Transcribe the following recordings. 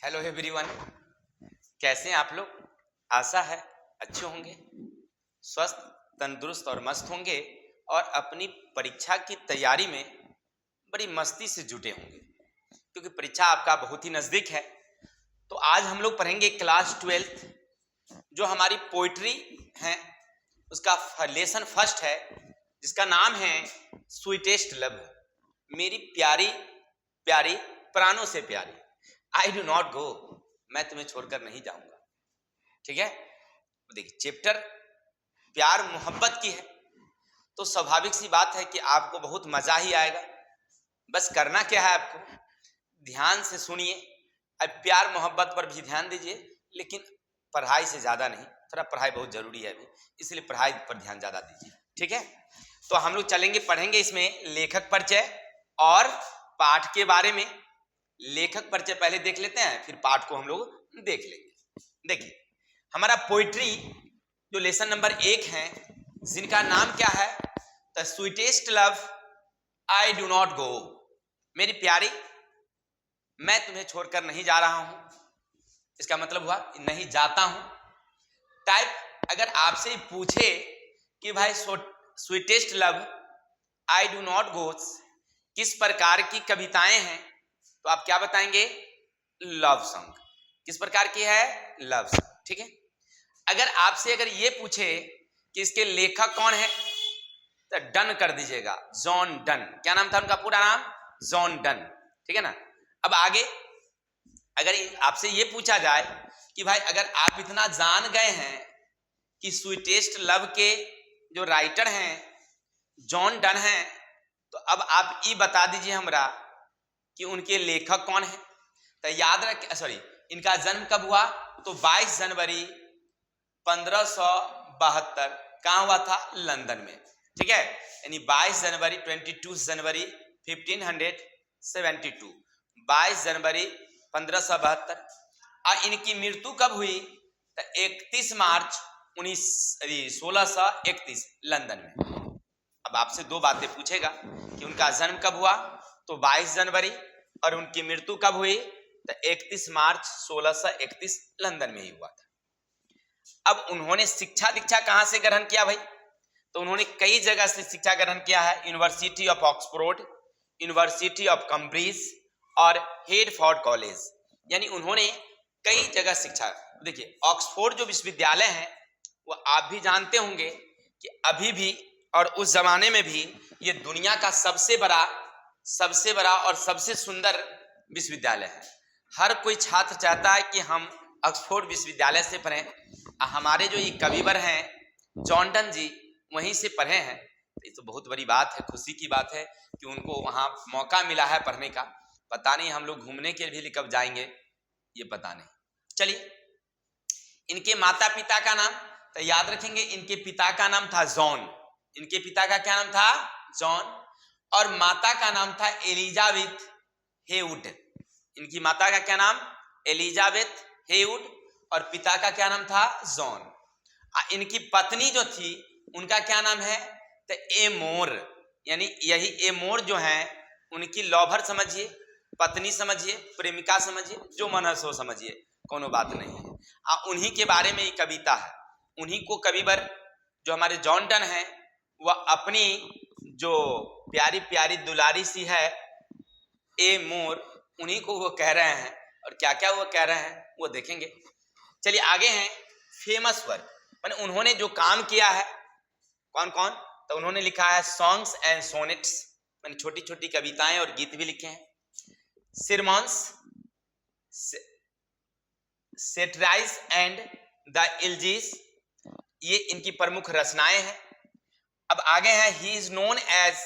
Hello everyone, कैसे हैं आप लोग। आशा है अच्छे होंगे, स्वस्थ तंदुरुस्त और मस्त होंगे और अपनी परीक्षा की तैयारी में बड़ी मस्ती से जुटे होंगे, क्योंकि परीक्षा आपका बहुत ही नज़दीक है। तो आज हम लोग पढ़ेंगे क्लास 12 जो हमारी पोइट्री है, उसका लेसन फर्स्ट है, जिसका नाम है स्वीटेस्ट लव। मेरी प्यारी प्यारी प्राणों से प्यारी, आई डू नॉट गो, मैं तुम्हें छोड़कर नहीं जाऊंगा। ठीक है, देखिए चैप्टर प्यार मोहब्बत की है, तो स्वाभाविक सी बात है कि आपको बहुत मजा ही आएगा। बस करना क्या है, आपको ध्यान से सुनिए। अब प्यार मोहब्बत पर भी ध्यान दीजिए, लेकिन पढ़ाई से ज्यादा नहीं, थोड़ा पढ़ाई बहुत जरूरी है अभी, इसलिए पढ़ाई पर ध्यान ज्यादा दीजिए। ठीक है, तो हम लोग चलेंगे, पढ़ेंगे इसमें लेखक परिचय और पाठ के बारे में। लेखक परिचय पहले देख लेते हैं, फिर पाठ को हम लोग देख लेंगे। देखिए हमारा पोइट्री जो लेसन नंबर 1 है, जिनका नाम क्या है, the sweetest love I do not go. मेरी प्यारी, मैं तुम्हें छोड़कर नहीं जा रहा हूं। इसका मतलब हुआ नहीं जाता हूं। टाइप अगर आपसे पूछे कि भाई sweetest love I do not go किस प्रकार की कविताएं हैं, तो आप क्या बताएंगे, लव सॉन्ग। किस प्रकार की है, लव सॉन्ग। ठीक है, अगर आपसे ये पूछे कि इसके लेखक कौन है, तो डन कर दीजिएगा, जॉन डन। क्या नाम था उनका पूरा नाम, जॉन डन। ठीक है ना। अब आगे अगर आपसे ये पूछा जाए कि भाई अगर आप इतना जान गए हैं कि स्वीटेस्ट लव के जो राइटर हैं जॉन डन हैं, तो अब आप ये बता दीजिए हमरा कि उनके लेखक कौन है। तो याद रख, इनका जन्म कब हुआ, तो 22 जनवरी 1572 कहाँ हुआ था, लंदन में। ठीक है, यानी 22 जनवरी 22 जनवरी 1572, 22 जनवरी 1572। और इनकी मृत्यु कब हुई, तो 31 मार्च 1631 लंदन में। अब आपसे दो बातें पूछेगा कि उनका जन्म कब हुआ, तो 22 जनवरी, और उनकी मृत्यु कब हुई, तो 31 मार्च 1631 लंदन में ही हुआ था। अब उन्होंने शिक्षा दीक्षा कहां से ग्रहण किया भाई, तो उन्होंने कई जगह से शिक्षा ग्रहण किया है। University of Oxford, university of Cambridge और हेडफोर्ड कॉलेज, यानी उन्होंने कई जगह शिक्षा। देखिए ऑक्सफोर्ड जो विश्वविद्यालय है वो आप भी जानते होंगे कि अभी भी और उस जमाने में भी ये दुनिया का सबसे बड़ा और सबसे सुंदर विश्वविद्यालय है। हर कोई छात्र चाहता है कि हम ऑक्सफोर्ड विश्वविद्यालय से पढ़ें। हमारे जो ये कविवर हैं जॉन डन जी, वहीं से पढ़े हैं। ये तो बहुत बड़ी बात है, खुशी की बात है कि उनको वहाँ मौका मिला है पढ़ने का। पता नहीं हम लोग घूमने के लिए कब जाएंगे, ये पता नहीं। चलिए, इनके माता पिता का नाम तो याद रखेंगे, इनके पिता का नाम था जॉन। इनके पिता का क्या नाम था, जॉन, और माता का नाम था एलिजाबेथ हेवुड। इनकी माता का क्या नाम, एलिजाबेथ हेवुड, और पिता का क्या नाम था, जॉन। इनकी पत्नी जो थी उनका क्या नाम है, तो एमोर, यानी यही एमोर जो है उनकी लॉभर समझिए, पत्नी समझिए, प्रेमिका समझिए, जो मन है सो समझिए, कोनो बात नहीं है। उन्हीं के बारे में ये कविता है। उन्हीं को कविवर जो हमारे जॉन डन है, वह अपनी जो प्यारी प्यारी दुलारी सी है ए मोर, उन्हीं को वो कह रहे हैं। और क्या क्या वो कह रहे हैं वो देखेंगे। चलिए आगे हैं फेमस वर्क, माने उन्होंने जो काम किया है, कौन कौन, तो उन्होंने लिखा है सॉन्ग्स एंड सोनेट्स, माने छोटी छोटी कविताएं और गीत भी लिखे हैं। सिरमॉन्स, सेटराइज एंड द इल्जीज, ये इनकी प्रमुख रचनाएं हैं। अब आगे हैं he is known as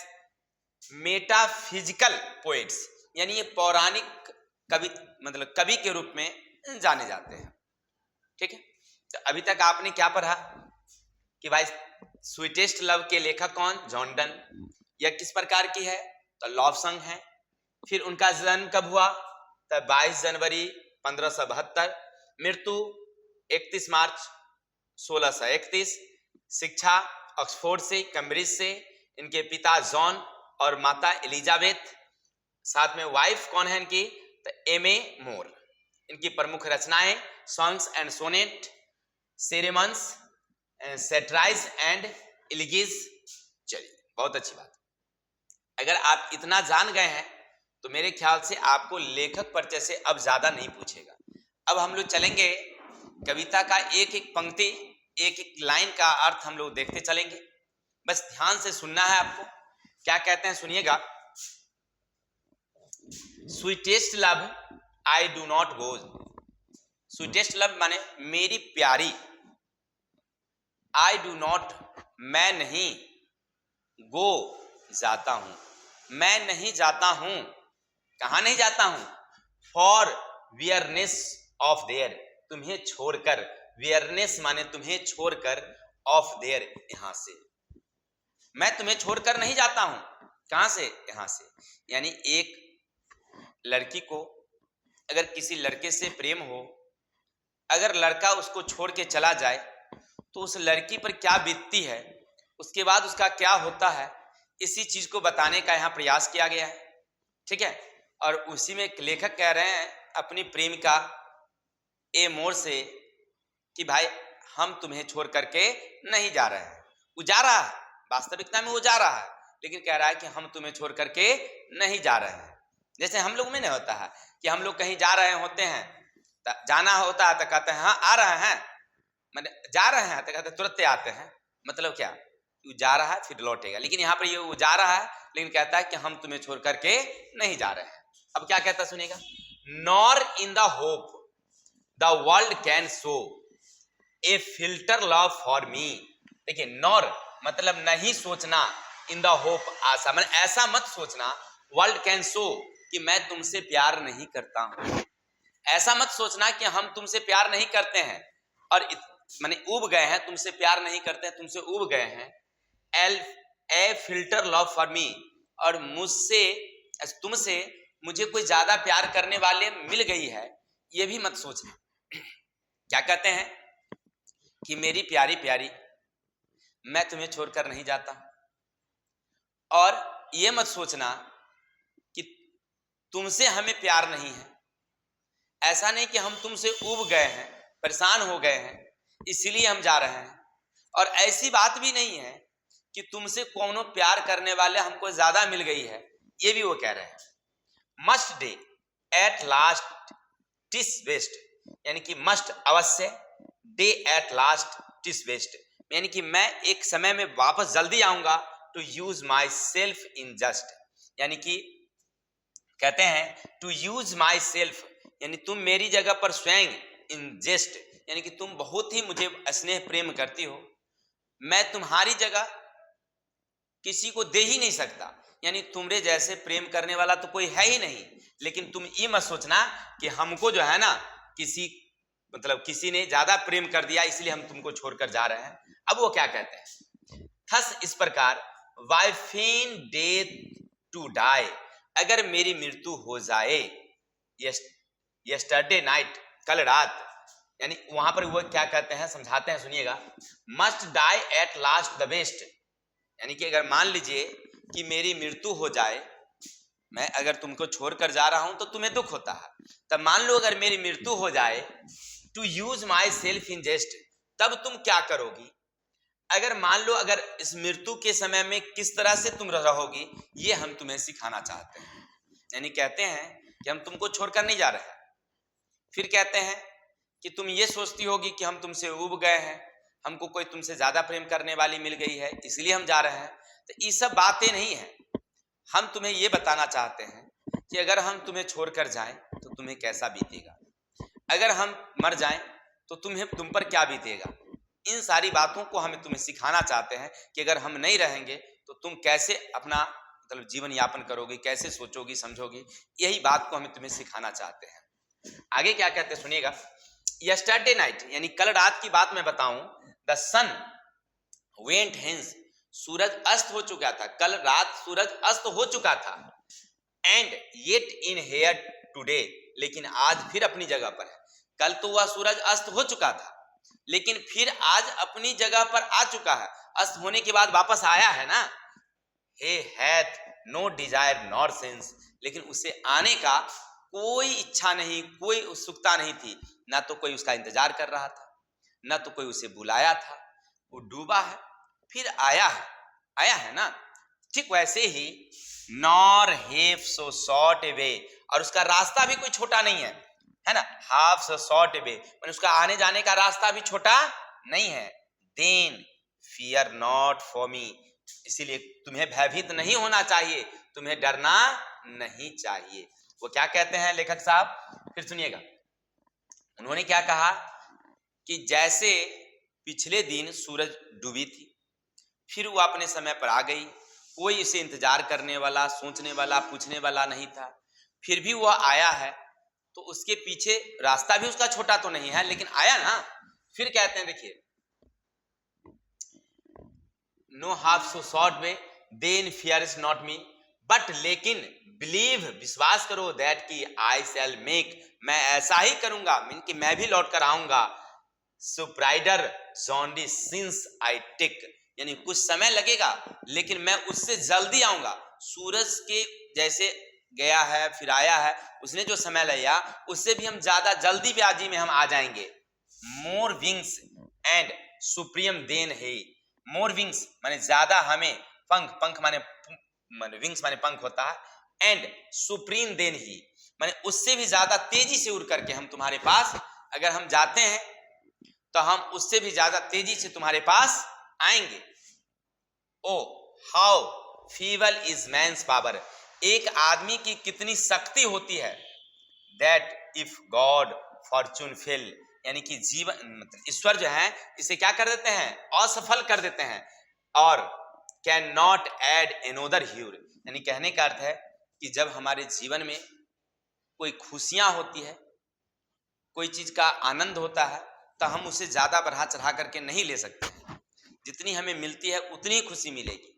metaphysical poets, यानी ये पौराणिक कवि, मतलब कवि के रूप में जाने जाते हैं। ठीक है, तो अभी तक आपने क्या पढ़ा कि भाई स्वीटेस्ट लव के लेखक कौन, जॉन डन। यह किस प्रकार की है, तो लव सॉन्ग है। फिर उनका जन्म कब हुआ, तो 22 जनवरी 1572, मृत्यु 31 मार्च 1631। शिक्षा ऑक्सफोर्ड से, कैम्ब्रिज से। इनके पिता जॉन और माता एलिजाबेथ, साथ में वाइफ कौन है इनकी, तो एम ए मोर। इनकी प्रमुख रचनाएं सॉन्ग्स एंड सोनेट, सेरेमन्स, सेटराइज एंड इलिगीज। चलिए, बहुत अच्छी बात। अगर आप इतना जान गए हैं तो मेरे ख्याल से आपको लेखक परिचय से अब ज्यादा नहीं पूछेगा। अब हम लोग चलेंगे कविता का एक एक पंक्ति, एक एक लाइन का अर्थ हम लोग देखते चलेंगे। बस ध्यान से सुनना है आपको। क्या कहते हैं सुनिएगा। Sweetest love I do not go. Sweetest love माने मेरी प्यारी, आई डू नॉट मैं नहीं, गो जाता हूं, मैं नहीं जाता हूं। कहां नहीं जाता हूं? फॉर वियरनेस ऑफ देयर, तुम्हें छोड़कर, वियरनेस माने तुम्हें छोड़कर, ऑफ देयर यहां से, मैं तुम्हें छोड़कर नहीं जाता हूं। कहां से? यहां से। यानी एक लड़की को अगर किसी लड़के से प्रेम हो, अगर लड़का उसको छोड़ के चला जाए तो उस लड़की पर क्या बीतती है, उसके बाद उसका क्या होता है, इसी चीज को बताने का यहाँ प्रयास किया गया है। ठीक है। और उसी में एक लेखक कह रहे हैं अपनी प्रेमिका ए मोर से कि भाई हम तुम्हें छोड़ करके नहीं जा रहे हैं। वो जा रहा है, वास्तविकता में वो जा रहा है, लेकिन कह रहा है कि हम तुम्हें छोड़ करके नहीं जा रहे हैं। जैसे हम लोग में नहीं होता है कि हम लोग कहीं जा रहे होते हैं, जाना होता है तो कहते हैं हाँ आ रहे हैं, मतलब जा रहे हैं तो कहते हैं तुरंत आते हैं। मतलब क्या? वो जा रहा है फिर लौटेगा। लेकिन यहाँ पर ये वो जा रहा है लेकिन कहता है कि हम तुम्हें छोड़ करके नहीं जा रहे हैं। अब क्या कहता सुनिएगा। Nor in the hope the world can show A filter love for me. देखिए, नॉर मतलब नहीं सोचना, इन द होप आशा, मतलब ऐसा मत सोचना वर्ल्ड कैन शो कि मैं तुमसे प्यार नहीं करता हूं। ऐसा मत सोचना कि हम तुमसे प्यार नहीं करते हैं और माने उब गए हैं, तुमसे प्यार नहीं करते हैं, तुमसे उब गए हैं। ए फिल्टर लव फॉर मी, और मुझसे तुमसे मुझे कोई ज्यादा प्यार करने वाले मिल गई है, ये भी मत सोचना। क्या कहते हैं कि मेरी प्यारी प्यारी, मैं तुम्हें छोड़कर नहीं जाता। और ये मत सोचना कि तुमसे हमें प्यार नहीं है। ऐसा नहीं कि हम तुमसे उब गए हैं, परेशान हो गए हैं इसीलिए हम जा रहे हैं। और ऐसी बात भी नहीं है कि तुमसे कोनो प्यार करने वाले हमको ज्यादा मिल गई है, ये भी वो कह रहे हैं। Must day at last TISS waste, यानी कि मस्ट अवश्य, day at last TISS waste, यानी कि मैं एक समय में वापस जल्दी आऊंगा। To use myself in just, यानी कि कहते हैं टू यूज माई सेल्फ, यानी तुम मेरी जगह पर स्वयं, इन जेस्ट यानी कि तुम बहुत ही मुझे स्नेह प्रेम करती हो, मैं तुम्हारी जगह किसी को दे ही नहीं सकता। यानी तुम्हारे जैसे प्रेम करने वाला तो कोई है ही नहीं। लेकिन तुम ये मत सोचना कि हमको जो है ना किसी ने ज्यादा प्रेम कर दिया इसलिए हम तुमको छोड़कर जा रहे हैं। अब वो क्या कहते हैं, थस इस प्रकार, by feigned death to die, अगर मेरी मृत्यु हो जाए, यस्टरडे नाइट, कल रात, यानी वहां पर वो क्या कहते हैं समझाते हैं सुनिएगा। Must die at last the best, यानी कि अगर मान लीजिए कि मेरी मृत्यु हो जाए, मैं अगर तुमको छोड़कर जा रहा हूं तो तुम्हें दुख होता है, तब मान लो अगर मेरी मृत्यु हो जाए, to use myself in jest, तब तुम क्या करोगी? अगर मान लो अगर इस मृत्यु के समय में किस तरह से तुम रहोगी, ये हम तुम्हें सिखाना चाहते हैं। यानी कहते हैं कि हम तुमको छोड़कर नहीं जा रहे हैं। फिर कहते हैं कि तुम ये सोचती होगी कि हम तुमसे उब गए हैं, हमको कोई तुमसे ज्यादा प्रेम करने वाली मिल गई है इसलिए हम जा रहे हैं। तो ये सब बातें नहीं है। हम तुम्हें ये बताना चाहते हैं कि अगर हम तुम्हें छोड़कर जाएं तो तुम्हें कैसा बीतेगा, अगर हम मर जाएं तो तुम पर क्या बीतेगा। इन सारी बातों को हमें तुम्हें सिखाना चाहते हैं कि अगर हम नहीं रहेंगे तो तुम कैसे अपना जीवन यापन करोगे, कैसे सोचोगी समझोगी। यही बात को हमें तुम्हें सिखाना चाहते हैं। आगे क्या कहते हैं सुनिएगा। यस्टरडे नाइट, यानी कल रात की बात मैं बताऊं, द सन वेंट हेंस, सूरज अस्त हो चुका था, कल रात सूरज अस्त हो चुका था। And yet in here today, लेकिन आज फिर अपनी जगह पर है। कल तो वह सूरज अस्त हो चुका था लेकिन फिर आज अपनी जगह पर आ चुका है, अस्त होने के बाद वापस आया है ना। He hath no desire nor sense, लेकिन उसे आने का कोई इच्छा नहीं, कोई उत्सुकता नहीं थी, ना तो कोई उसका इंतजार कर रहा था, ना तो कोई उसे बुलाया था। वो डूबा है फिर आया है ना। ठीक वैसे ही nor have so short way, और उसका रास्ता भी कोई छोटा नहीं है ना। हाफ सो शॉर्ट वे मैंने उसका आने जाने का रास्ता भी छोटा नहीं है। Then fear not for me, इसीलिए तुम्हें भयभीत नहीं होना चाहिए, तुम्हें डरना नहीं चाहिए। वो क्या कहते हैं लेखक साहब, फिर सुनिएगा। उन्होंने क्या कहा कि जैसे पिछले दिन सूरज डूबी थी, फिर वो अपने समय पर आ गई, कोई इसे इंतजार करने वाला, सोचने वाला, पूछने वाला नहीं था, फिर भी वह आया है, तो उसके पीछे रास्ता भी उसका छोटा तो नहीं है, लेकिन आया ना। फिर कहते हैं देखिए, no half so short way then fear is not me, but लेकिन बिलीव, विश्वास करो, दैट की आई शैल मेक, मैं ऐसा ही करूंगा, मीन कि मैं भी लौट कर आऊंगा, सुप्राइडर जॉन्डी सिंस आई टिक, यानी कुछ समय लगेगा लेकिन मैं उससे जल्दी आऊंगा। सूरज के जैसे गया है फिर आया है, उसने जो समय लिया उससे भी हम ज्यादा जल्दी ब्याजी में हम आ जाएंगे। मोर विंग्स एंड सुप्रीम देन है, मोर विंग्स माने ज्यादा, हमें पंख, पंख माने विंग्स माने पंख होता है, एंड सुप्रीम देन ही माने उससे भी ज्यादा तेजी से उड़ करके हम तुम्हारे पास अगर हम जाते हैं तो हम उससे भी ज्यादा तेजी से तुम्हारे पास आएंगे। Oh how feeble is man's power, एक आदमी की कितनी शक्ति होती है। That if God fortune fail, यानी कि जीवन मतलब ईश्वर जो है इसे क्या कर देते हैं, असफल कर देते हैं। और कैन नॉट एड एनोदर ह्यूर, यानी कहने का अर्थ है कि जब हमारे जीवन में कोई खुशियां होती है, कोई चीज का आनंद होता है, तो हम उसे ज्यादा बढ़ा चढ़ा करके नहीं ले सकते हैं। जितनी हमें मिलती है उतनी खुशी मिलेगी,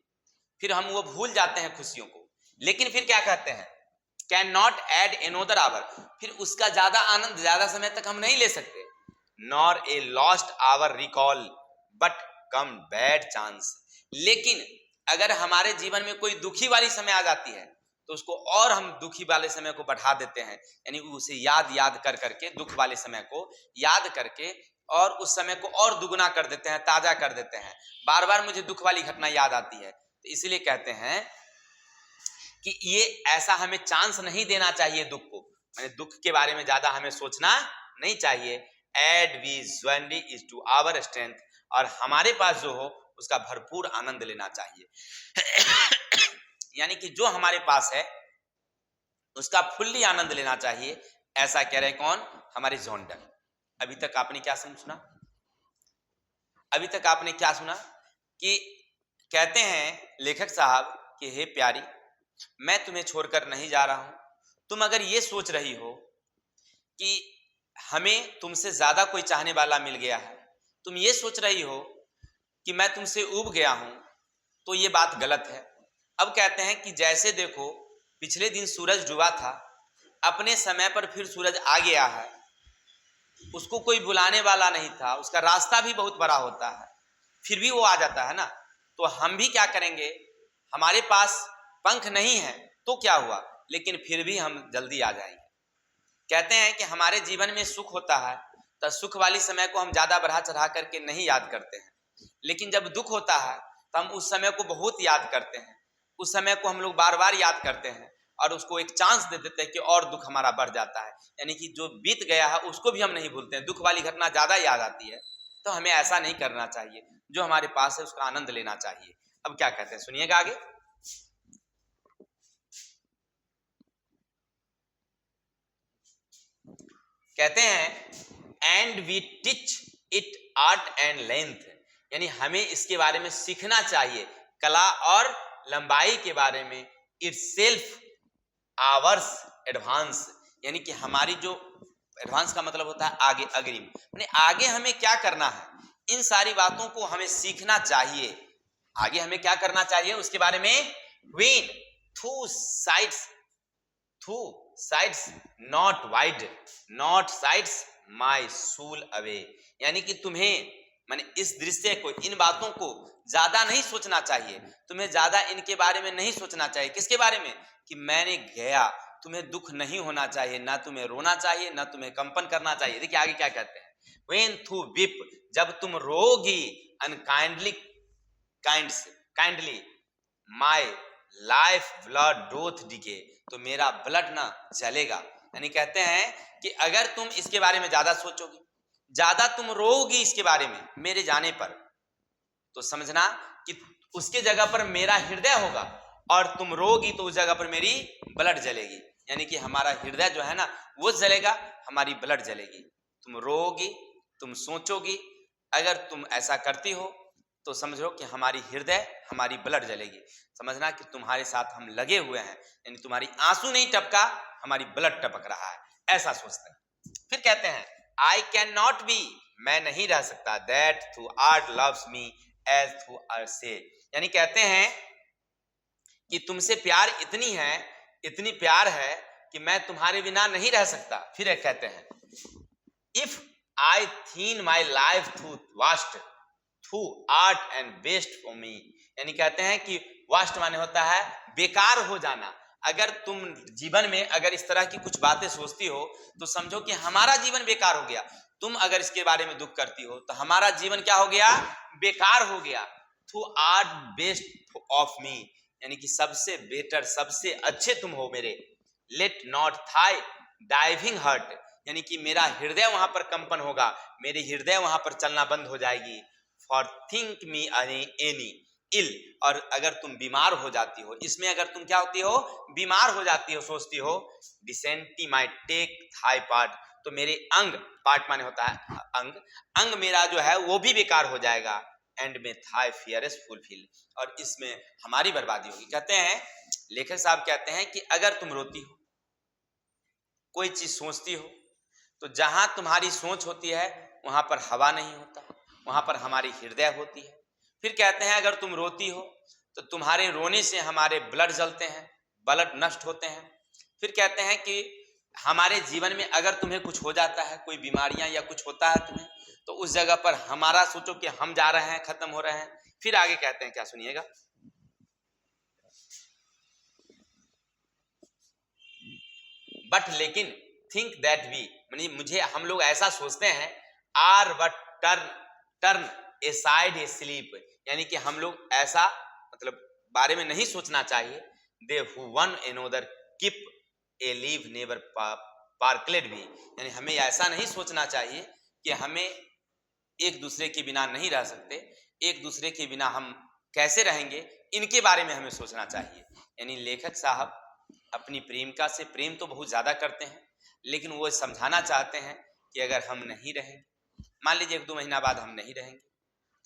फिर हम वो भूल जाते हैं खुशियों को। लेकिन फिर क्या कहते हैं, can not add another hour, फिर उसका ज्यादा आनंद ज्यादा समय तक हम नहीं ले सकते। Nor a lost hour recall but come bad chance, लेकिन अगर हमारे जीवन में कोई दुखी वाली समय आ जाती है तो उसको और हम दुखी वाले समय को बढ़ा देते हैं, यानी उसे याद कर करके, दुख वाले समय को याद करके और उस समय को और दुगना कर देते हैं, ताजा कर देते हैं। बार बार मुझे दुख वाली घटना याद आती है, तो इसलिए कहते हैं कि ये ऐसा हमें चांस नहीं देना चाहिए दुख को, मैंने दुख के बारे में ज्यादा हमें सोचना नहीं चाहिए। एड वी ज्वेंडी इज टू आवर स्ट्रेंथ, और हमारे पास जो हो उसका भरपूर आनंद लेना चाहिए। यानी कि जो हमारे पास है उसका फुल्ली आनंद लेना चाहिए। ऐसा कह रहे कौन, हमारे जोंडर। अभी तक आपने क्या सुना, अभी तक आपने क्या सुना कि कहते हैं लेखक साहब कि हे प्यारी, मैं तुम्हें छोड़कर नहीं जा रहा हूं। तुम अगर ये सोच रही हो कि हमें तुमसे ज्यादा कोई चाहने वाला मिल गया है, तुम ये सोच रही हो कि मैं तुमसे ऊब गया हूं, तो ये बात गलत है। अब कहते हैं कि जैसे देखो पिछले दिन सूरज डूबा था, अपने समय पर फिर सूरज आ गया है, उसको कोई बुलाने वाला नहीं था, उसका रास्ता भी बहुत बड़ा होता है, फिर भी वो आ जाता है ना। तो हम भी क्या करेंगे, हमारे पास पंख नहीं है तो क्या हुआ, लेकिन फिर भी हम जल्दी आ जाएंगे। कहते हैं कि हमारे जीवन में सुख होता है तो सुख वाली समय को हम ज्यादा बढ़ा चढ़ा करके नहीं याद करते हैं, लेकिन जब दुख होता है तो हम उस समय को बहुत याद करते हैं, उस समय को हम लोग बार बार याद करते हैं और उसको एक चांस दे देते हैं कि और दुख हमारा बढ़ जाता है। यानी कि जो बीत गया है उसको भी हम नहीं भूलते हैं, दुख वाली घटना ज्यादा याद आती है। तो हमें ऐसा नहीं करना चाहिए, जो हमारे पास है उसका आनंद लेना चाहिए। अब क्या कहते हैं सुनिएगा आगे। कहते हैं and we teach it art and length, यानी हमें इसके बारे में सीखना चाहिए, कला और लंबाई के बारे में। इट्स सेल्फ आवर्स एडवांस, यानी कि हमारी जो एडवांस का मतलब होता है आगे, अग्रिम, यानी आगे हमें क्या करना है, इन सारी बातों को हमें सीखना चाहिए। आगे हमें क्या करना चाहिए उसके बारे में। Win through sides not wide, not sides my soul away, यानी कि तुम्हें माने इस दृश्य को, इन बातों को ज्यादा नहीं सोचना चाहिए, तुम्हें ज्यादा इनके बारे में नहीं सोचना चाहिए। किसके बारे में, कि मैंने गया तुम्हें दुख नहीं होना चाहिए, ना तुम्हें रोना चाहिए, ना तुम्हें कंपन करना चाहिए। देखिए आगे क्या कहते हैं, when to weep, जब तुम रोगी, unkindly kindly my life blood doth decay, तो मेरा ब्लड ना जलेगा। यानी कहते हैं कि अगर तुम इसके बारे में ज्यादा सोचोगी, ज्यादा तुम रोगी इसके बारे में मेरे जाने पर, तो समझना कि उसके जगह पर मेरा हृदय होगा, और तुम रोगी तो उस जगह पर मेरी ब्लड जलेगी। यानी कि हमारा हृदय जो है ना वो जलेगा, हमारी ब्लड जलेगी। तुम रोगी, तुम सोचोगी, अगर तुम ऐसा करती हो तो समझो कि हमारी हृदय, हमारी ब्लड जलेगी। समझना कि तुम्हारे साथ हम लगे हुए हैं, यानी तुम्हारी आंसू नहीं टपका, हमारी ब्लड टपक रहा है, ऐसा सोचते हैं। फिर कहते हैं आई कैन नॉट बी, मैं नहीं रह सकता, that thou art loves me as thou are say, यानी कहते हैं कि तुमसे प्यार इतनी है, इतनी प्यार है कि मैं तुम्हारे बिना नहीं रह सकता। फिर कहते हैं if I thin my life through vast through art and best for me, यानी कहते हैं कि वास्ट माने होता है बेकार हो जाना। अगर तुम जीवन में अगर इस तरह की कुछ बातें सोचती हो तो समझो कि हमारा जीवन बेकार हो गया। तुम अगर इसके बारे में दुख करती हो तो हमारा जीवन क्या हो गया, बेकार हो गया। Thou art best of me, यानी कि सबसे बेटर, सबसे अच्छे तुम हो मेरे। Let not thy divining heart, यानी कि मेरा हृदय वहां पर कंपन होगा, मेरी हृदय वहां पर चलना बंद हो जाएगी। फॉर थिंक मी एनी इल, और अगर तुम बीमार हो जाती हो, इसमें अगर तुम क्या होती हो, बीमार हो जाती हो, सोचती हो डिसेंटी माई टेक थाई पार्ट, तो मेरे अंग, पार्ट माने होता है अंग, अंग मेरा जो है वो भी बेकार हो जाएगा। एंड में थाई फियरस फुलफिल, और इसमें हमारी बर्बादी होगी। कहते हैं लेखक साहब कहते हैं कि अगर तुम रोती हो, कोई चीज सोचती हो, तो जहां तुम्हारी सोच होती है वहां पर हवा नहीं होता, वहां पर हमारी हृदय होती है। फिर कहते हैं अगर तुम रोती हो तो तुम्हारे रोने से हमारे ब्लड जलते हैं, ब्लड नष्ट होते हैं। फिर कहते हैं कि हमारे जीवन में अगर तुम्हें कुछ हो जाता है, कोई बीमारियां या कुछ होता है तुम्हें, तो उस जगह पर हमारा सोचो कि हम जा रहे हैं, खत्म हो रहे हैं। फिर आगे कहते हैं क्या, सुनिएगा, बट लेकिन थिंक दैट वी, मुझे, हम लोग ऐसा सोचते हैं, are but turn turn aside asleep, यानी कि हम लोग ऐसा मतलब बारे में नहीं सोचना चाहिए। They who one another keep alive never parted भी, यानी हमें ऐसा नहीं सोचना चाहिए कि हमें एक दूसरे के बिना नहीं रह सकते, एक दूसरे के बिना हम कैसे रहेंगे, इनके बारे में हमें सोचना चाहिए। यानी लेखक साहब अपनी प्रेमिका से प्रेम तो बहुत ज्यादा करते हैं, लेकिन वो समझाना चाहते हैं कि अगर हम नहीं रहेंगे, मान लीजिए 1-2 महीना बाद हम नहीं रहेंगे,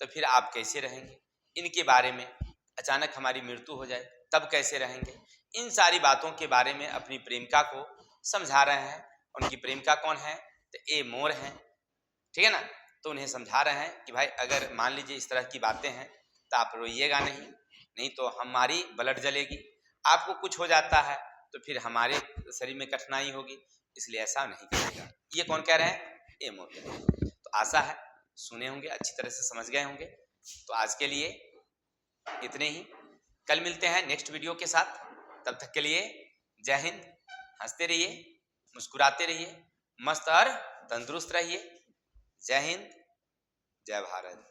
तो फिर आप कैसे रहेंगे, इनके बारे में, अचानक हमारी मृत्यु हो जाए तब कैसे रहेंगे, इन सारी बातों के बारे में अपनी प्रेमिका को समझा रहे हैं। उनकी प्रेमिका कौन है, तो ए मोर हैं, ठीक है ना। तो उन्हें समझा रहे हैं कि भाई अगर मान लीजिए इस तरह की बातें हैं तो आप रोइएगा नहीं, नहीं तो हमारी ब्लड जलेगी। आपको कुछ हो जाता है तो फिर हमारे शरीर में कठिनाई होगी, इसलिए ऐसा नहीं करेगा। ये कौन कह रहे हैं, ए मोर कह रहे हैं। तो आशा है सुने होंगे, अच्छी तरह से समझ गए होंगे। तो आज के लिए इतने ही, कल मिलते हैं नेक्स्ट वीडियो के साथ। तब तक के लिए जय हिंद, हंसते रहिए, मुस्कुराते रहिए, मस्त और तंदुरुस्त रहिए। जय हिंद, जय भारत।